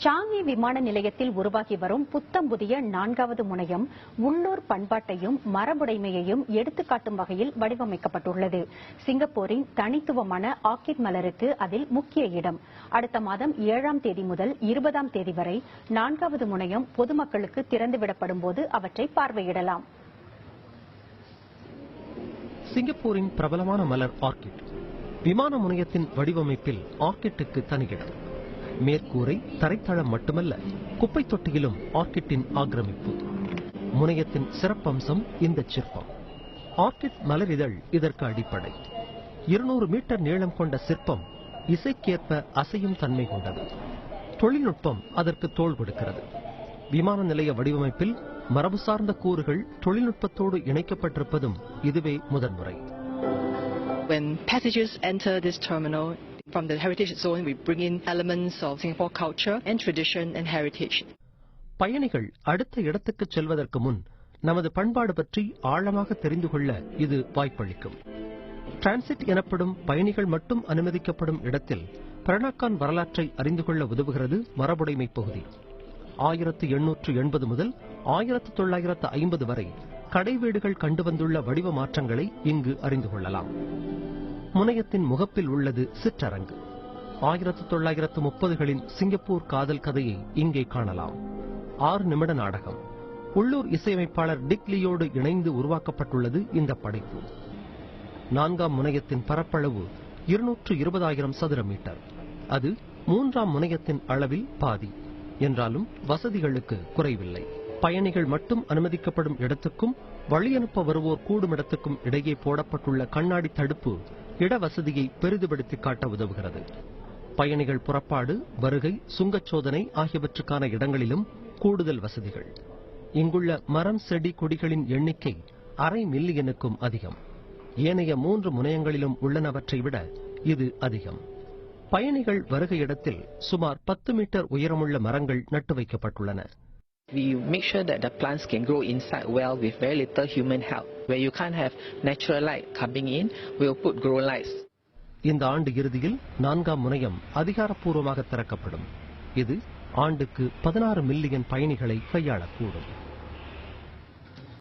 Changi விமான நிலையத்தில் உருவாகி வரும் புத்தம் புதிய 4வது முனையம் உள்ளூர் பண்பாட்டையும் மரபுடைமையையும் எடுத்துக்காட்டும் வகையில் வடிவமைக்கப்பட்டுள்ளது. சிங்கப்பூரின் தனித்துவமான ஆர்க்கிட் மலருக்கு அதில் முக்கிய இடம். அடுத்த மாதம் 7ஆம் தேதி முதல் 20ஆம் தேதி வரை 4வது முனையம் பொதுமக்களுக்கு திறந்துவிடப்படும் போது அவற்றை பார்வையிடலாம். சிங்கப்பூரின் பிரபலமான மலர் ஆர்க்கிட். விமான முனையத்தின் வடிவமைப்பில் ஆர்க்கிட்டுக்கு தனியிடம். மேற்கூரை தரைத்தளம் மட்டுமல்ல, குப்பை தொட்டியிலும் ஆர்க்கிட்டின் ஆக்கிரமிப்பு. முனையத்தின் சிறப்பம்சம் இந்த சிற்பம். ஆர்க்கிட் மலரிதழ் இதற்கு அடிப்படை. 200 மீட்டர் நீளம் கொண்ட சிற்பம் இசைக்கேற்ப அசையும் தன்மை கொண்டது. தொழில்நுட்பம் அதற்கு தோள் கொடுக்கிறது. விமான நிலைய வடிவமைப்பில் மரபு சார்ந்த கூறுகள் தொழில்நுட்பத்தோடு இணைக்கப்பட்டிருப்பதும் இதுவே முதன்முறை. When passengers enter this terminal, from the heritage zone, we bring in elements of Singapore culture and tradition and heritage. பயணிகள் அடுத்த இடத்துக்கு செல்வதற்கு முன் நமது பண்பாடு பற்றி ஆழமாக தெரிந்து கொள்ள இது வாய்ப்பளிக்கும். டிரான்சிட் எனப்படும் பயணிகள் மட்டும் அனுமதிக்கப்படும் இடத்தில் பெர்னாக்கான் வரலாற்றை அறிந்து கொள்ள உதவுகிறது மரபுடைமை பகுதி. 1880 முதல் 1950 வரை கடைவீடுகள் கண்டு வந்துள்ள வடிவ மாற்றங்களை இங்கு அறிந்து கொள்ளலாம். முனையத்தின் முகப்பில் உள்ளது சிற்றரங்கு. 1930களின் சிங்கப்பூர் காதல் கதையை இங்கே காணலாம். 6 நிமிட நாடகம். உள்ளூர் இசையமைப்பாளர் டிக் லீயோடு இணைந்து உருவாக்கப்பட்டுள்ளது இந்த படைப்பு. 4ஆம் முனையத்தின் பரப்பளவு 220,000 சதுர மீட்டர். அது 3ஆம் முனையத்தின் அளவில் பாதி. என்றாலும் வசதிகளுக்கு குறைவில்லை. பயணிகள் மட்டும் அனுமதிக்கப்படும் இடத்துக்கும் வழியனுப்ப வருவோர் கூடும் இடத்துக்கும் இடையே போடப்பட்டுள்ள கண்ணாடி தடுப்பு இடவசதியை பெரிதுபடுத்தி காட்ட உதவுகிறது. பயணிகள் புறப்பாடு, வருகை, சுங்கச்சோதனை ஆகியவற்றுக்கான இடங்களிலும் கூடுதல் வசதிகள். இங்குள்ள மரம், செடி, கொடிகளின் எண்ணிக்கை 0.5 மில்லியனுக்கும் அதிகம். ஏனைய 3 முனையங்களிலும் உள்ளனவற்றை விட இது அதிகம். பயணிகள் வருகை இடத்தில் சுமார் 10 மீட்டர் உயரமுள்ள மரங்கள் நட்டு வைக்கப்பட்டுள்ளன. We make sure that the plants can grow inside well with very little human help. Where you can't have natural light coming in, we'll put grow lights. இந்த ஆண்டு இறுதியில் 4ஆம் முனையம் அதிகாரப்பூர்வமாக திறக்கப்படும். இது ஆண்டுக்கு 16 மில்லியன் பயணிகளை கையாளக்கூடும்.